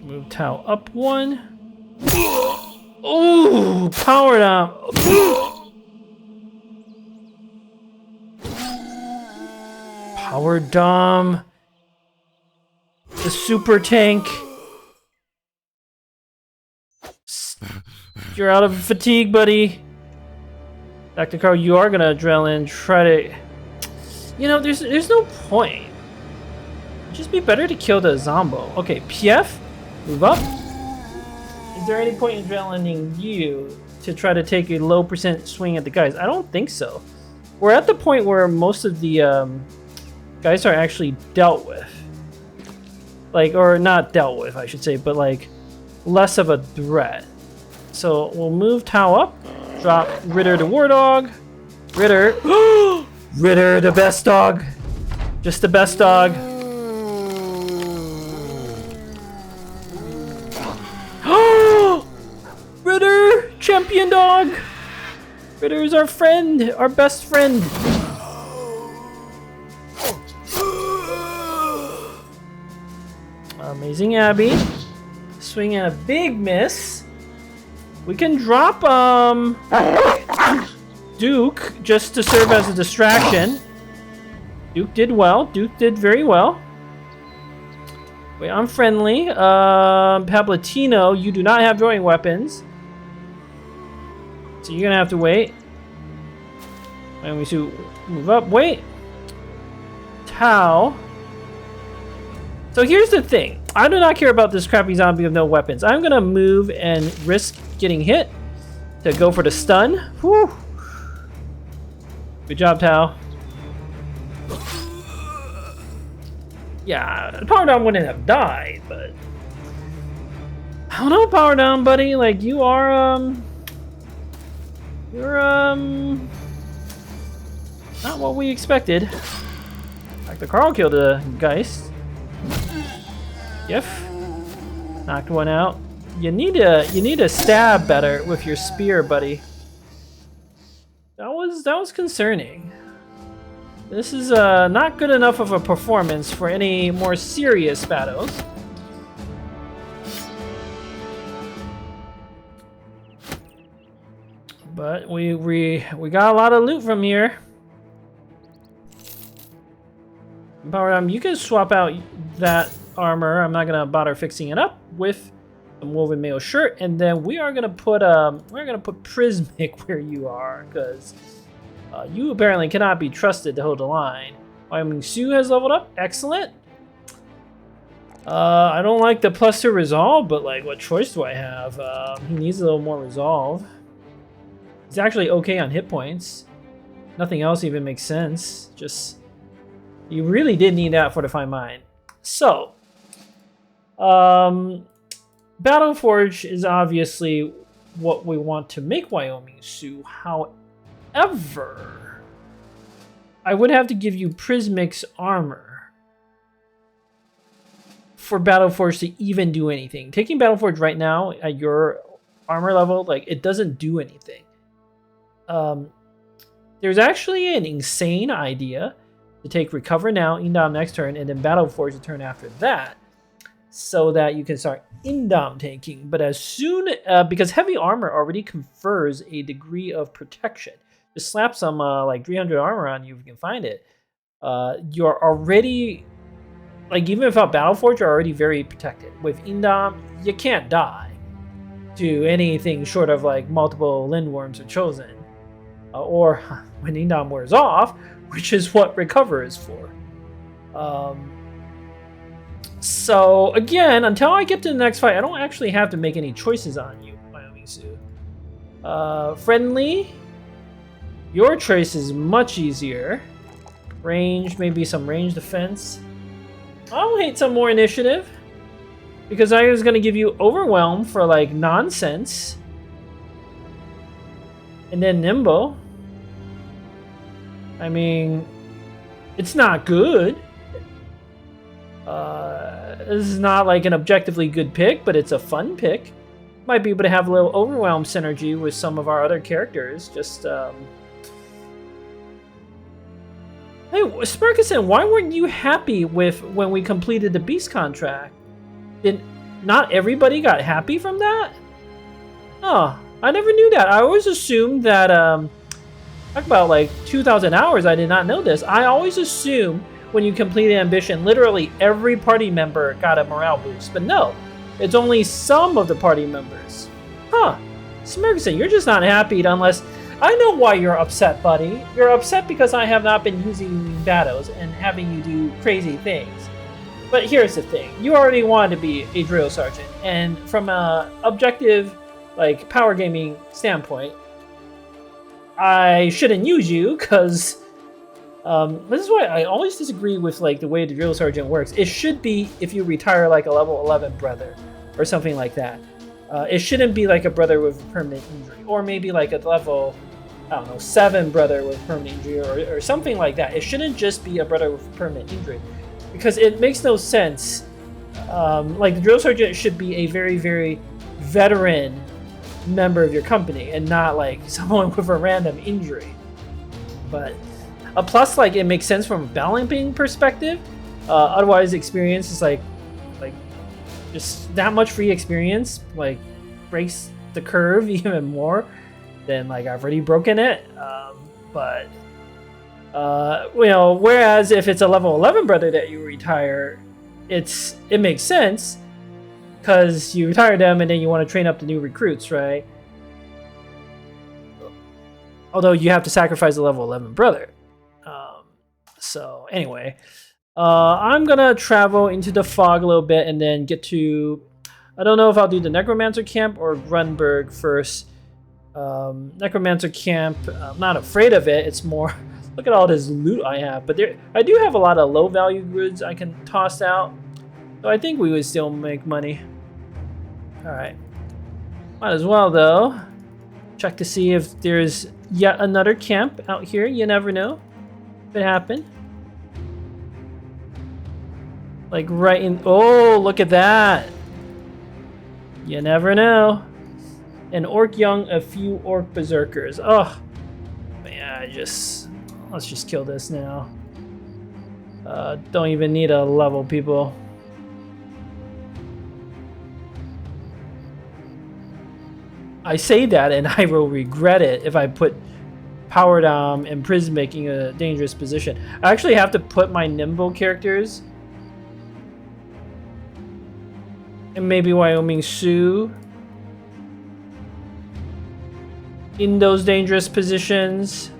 Move Tau up 1. Ooh, power down. Power Dom. The super tank. You're out of fatigue, buddy. Dr. Carl, you are gonna adrenaline. Try to. You know, there's no point. Just be better to kill the Zombo. Okay, PF, move up. Is there any point in adrenalining you to try to take a low % swing at the guys? I don't think so. We're at the point where most of the guys are actually dealt with. Like, or not dealt with, I should say, but like less of a threat. So we'll move Tau up, drop Ritter to War Dog. Ritter, Ritter, the best dog, just the best dog. Ritter, champion dog. Ritter is our friend, our best friend. Amazing Abby. Swing and a big miss. We can drop Duke just to serve as a distraction. Duke did well. Duke did very well. Wait, I'm friendly. Pablatino, you do not have throwing weapons. So you're gonna have to wait. And we should move up. Wait. Tau. So here's the thing. I do not care about this crappy zombie with no weapons. I'm gonna move and risk getting hit to go for the stun. Whew. Good job, Tau. Yeah, Power Down wouldn't have died, but I don't know, Power Down, buddy. Like you're not what we expected. Dr. Carl killed a Geist. Gif. Knocked one out. You need to stab better with your spear, buddy. That was concerning. This is not good enough of a performance for any more serious battles. But we got a lot of loot from here. Power Down, you can swap out that armor. I'm not gonna bother fixing it up with a woven mail shirt, and then we are gonna put Prismic where you are, because you apparently cannot be trusted to hold the line. Wyoming Sue has leveled up. Excellent. I don't like the +2 resolve, but like, what choice do I have? He needs a little more resolve. He's actually okay on hit points. Nothing else even makes sense. Just, you really did need that Fortify Mind. So, Battleforge is obviously what we want to make Wyoming Sue. However, I would have to give you Prismic's armor for Battleforge to even do anything. Taking Battleforge right now at your armor level, like, it doesn't do anything. There's actually an insane idea to take Recover now, Indom next turn, and then Battleforge the turn after that, so that you can start Indom tanking. But as soon, because heavy armor already confers a degree of protection. Just slap some like 300 armor on you if you can find it. You're already, like, even without Battleforge, you're already very protected. With Indom, you can't die to anything short of like multiple Lindworms are chosen. Or when Indom wears off, which is what Recover is for. So again, until I get to the next fight, I don't actually have to make any choices on you, Wyoming Sue. Friendly, your choice is much easier. Range, maybe some range defense. I'll hate some more initiative, because I was gonna give you Overwhelm for like nonsense. And then Nimble. I mean, it's not good. This is not like an objectively good pick, but it's a fun pick. might be able to have a little overwhelm synergy with some of our other characters. Just hey, Smirkison, why weren't you happy with when we completed the Beast contract? Did not everybody got happy from that? Oh, I never knew that. I always assumed that talk about like 2,000 hours. I did not know this. I always assume when you complete an ambition, literally every party member got a morale boost, but no, it's only some of the party members. Huh? Smirkson, you're just not happy unless. I know why you're upset, buddy. You're upset because I have not been using you in battles and having you do crazy things. But here's the thing. You already wanted to be a drill sergeant. And from a objective, like, power gaming standpoint, I shouldn't use you because this is why I always disagree with, like, the way the drill sergeant works. It should be if you retire, like, a level 11 brother or something like that. It shouldn't be like a brother with permanent injury, or maybe like a level, I don't know, 7 brother with permanent injury, or something like that. It shouldn't just be a brother with permanent injury, because it makes no sense. Like the drill sergeant should be a very, very veteran member of your company, and not like someone with a random injury. But a plus, like it makes sense from a balancing perspective. Otherwise, experience is like just that much free experience, like, breaks the curve even more than, like, I've already broken it. But you know, whereas if it's a level 11 brother that you retire, it makes sense because you retire them and then you want to train up the new recruits, right? Although you have to sacrifice a level 11 brother. So anyway. I'm gonna travel into the fog a little bit and then get to... I don't know if I'll do the necromancer camp or Grunberg first. Necromancer camp, I'm not afraid of it. It's more, look at all this loot I have. But I do have a lot of low value goods I can toss out. So I think we would still make money. Alright. Might as well though. Check to see if there's yet another camp out here. You never know. If it happened. Like right in... Oh, look at that. You never know. An orc young, a few orc berserkers. Oh, man, let's just kill this now. Don't even need a level, people. I say that and I will regret it if I put Power Dom and Prismic in a dangerous position. I actually have to put my nimble characters and maybe Wyoming Sioux in those dangerous positions.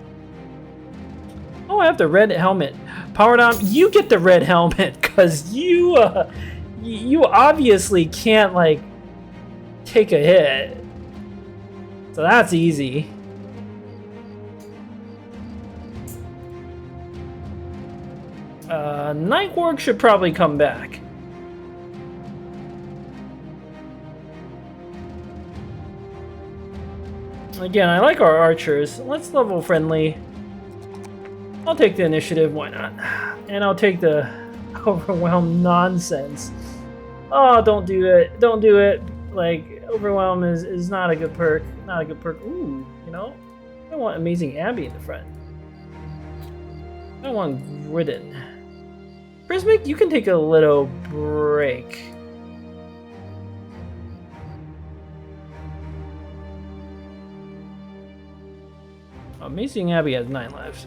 Oh, I have the red helmet. Power Dom, you get the red helmet because you obviously can't like take a hit. So that's easy. Nightwork should probably come back. Again, I like our archers. Let's level friendly. I'll take the initiative, why not? And I'll take the overwhelm nonsense. Oh, don't do it. Don't do it. Like, overwhelm is not a good perk. Not a good perk. Ooh, you know? I want amazing Abby in the front. I want Gridden. Prismic, you can take a little break. Amazing Abby has 9 lives.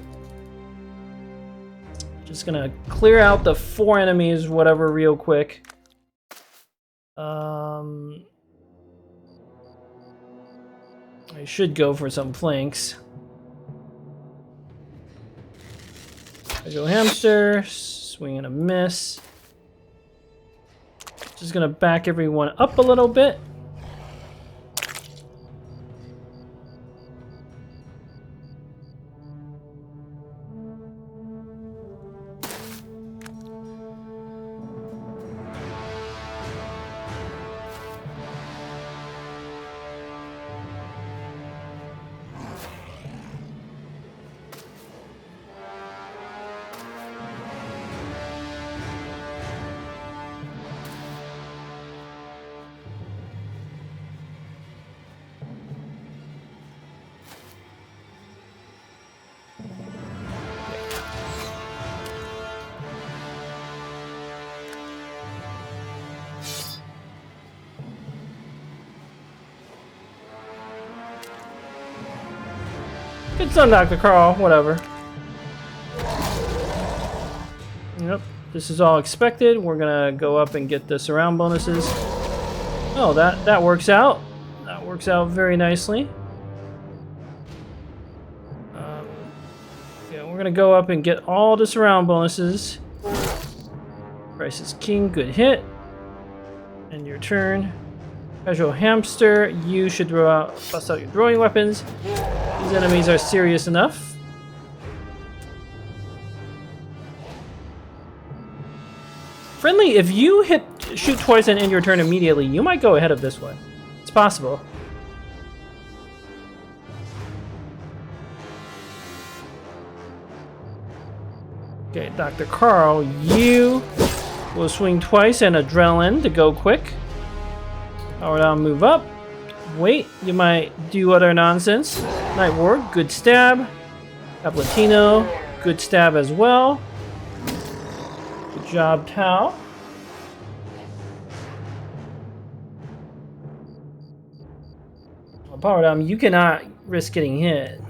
Just gonna clear out the 4 enemies, whatever, real quick. I should go for some flanks. I go hamster, swing and a miss. Just gonna back everyone up a little bit. Good son, Dr. Carl. Whatever. Yep. This is all expected. We're gonna go up and get the surround bonuses. Oh, that works out. That works out very nicely. Yeah, we're gonna go up and get all the surround bonuses. Price is king. Good hit. And your turn. Casual hamster. You should bust out your throwing weapons. These enemies are serious enough. Friendly, if you shoot twice and end your turn immediately, you might go ahead of this one. It's possible. Okay, Dr. Carl, you will swing twice and adrenaline to go quick. Power down, move up. Wait, you might do other nonsense. Night Ward, good stab. Caplatino, good stab as well. Good job, Tau. Power down, you cannot risk getting hit.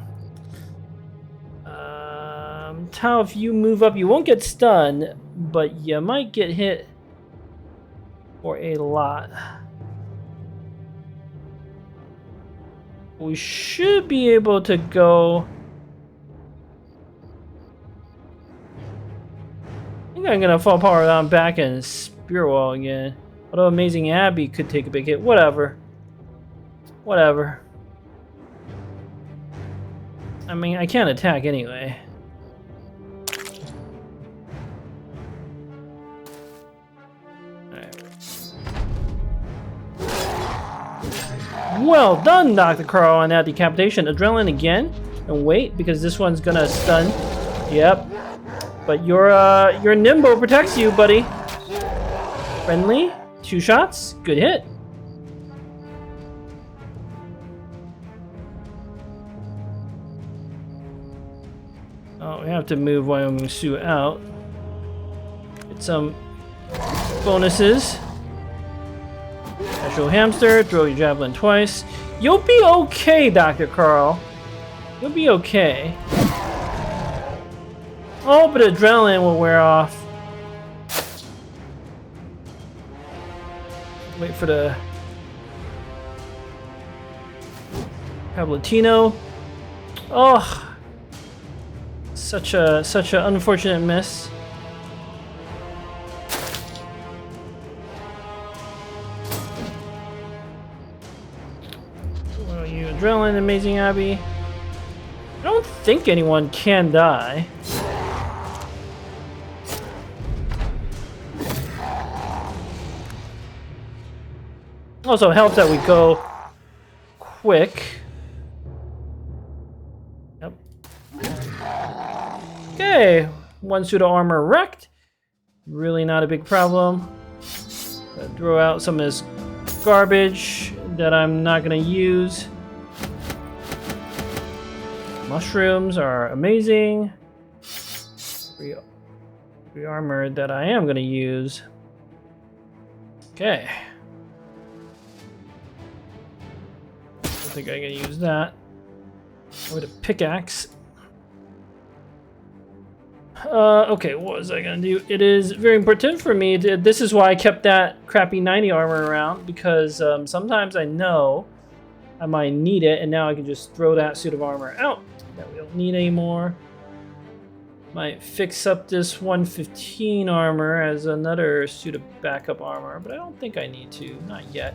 Tau, if you move up, you won't get stunned, but you might get hit for a lot. We should be able to go. I think I'm gonna fall power down back and spear wall again. Although Amazing Abby could take a big hit. Whatever. Whatever. I mean, I can't attack anyway. Well done, Dr. Carl, on that decapitation. Adrenaline again. And wait, because this one's gonna stun. Yep. But your nimble protects you, buddy. Friendly. 2 shots. Good hit. Oh, we have to move Wyoming Sioux out. Get some bonuses. Casual hamster, throw your javelin twice. You'll be okay, Dr. Carl. You'll be okay. Oh, but adrenaline will wear off. Wait for the Cablatino. Oh, such a unfortunate miss. Adrenaline, Amazing Abby. I don't think anyone can die. Also helps that we go quick. Yep. Okay, 1 suit of armor wrecked. Really not a big problem. Throw out some of this garbage that I'm not gonna use. Mushrooms are amazing. Re-armor that I am gonna use. Okay. I don't think I can use that. With a pickaxe. Okay, what was I gonna do? It is very important for me to, this is why I kept that crappy 90 armor around, because sometimes I know I might need it, and now I can just throw that suit of armor out that we don't need anymore. Might fix up this 115 armor as another suit of backup armor, but I don't think I need to, not yet.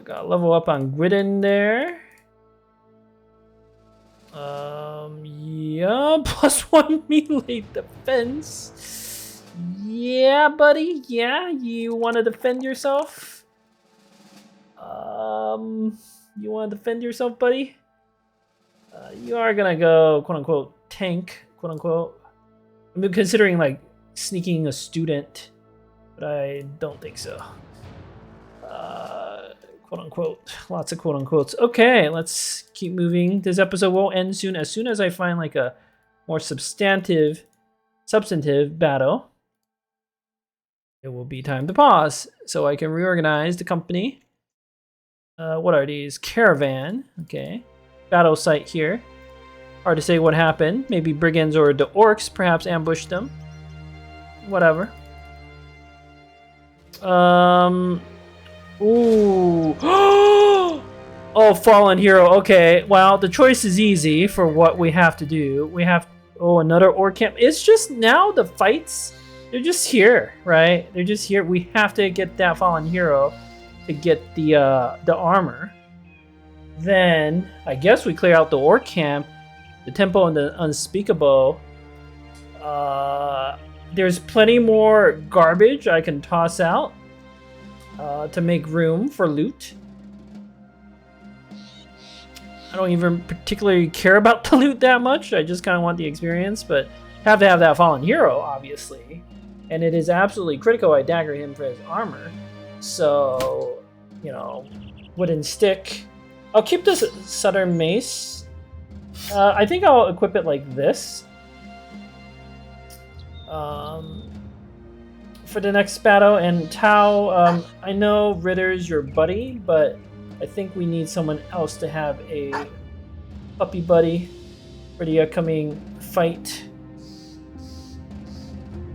Got level up on Gridden there. Yeah, +1 melee defense. Yeah, buddy. Yeah, you want to defend yourself? You want to defend yourself, buddy? You are gonna go, quote unquote, tank, quote unquote. I'm considering like sneaking a student, but I don't think so. Quote unquote, lots of quote unquotes. Okay, let's keep moving. This episode will end soon. As soon as I find like a more substantive battle, it will be time to pause so I can reorganize the company. What are these? Caravan. Okay. battle site here. Hard to say what happened. Maybe brigands or the orcs perhaps ambushed them. Whatever. Ooh. Oh, fallen hero. Okay. Well, the choice is easy for what we have to do. We have... Oh, another orc camp. It's just now the fights... They're just here, right? They're just here. We have to get that fallen hero to get the armor. Then, I guess we clear out the orc camp. The temple and the unspeakable. There's plenty more garbage I can toss out to make room for loot. I don't even particularly care about the loot that much. I just kind of want the experience, but have to have that fallen hero, obviously. And it is absolutely critical I dagger him for his armor. So, you know, wooden stick. I'll keep this southern mace. I think I'll equip it like this. For the next battle. And Tao, I know Ritter's your buddy, but I think we need someone else to have a puppy buddy for the upcoming fight.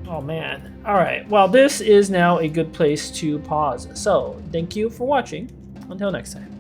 Oh man. Alright, well this is now a good place to pause. So, thank you for watching. Until next time.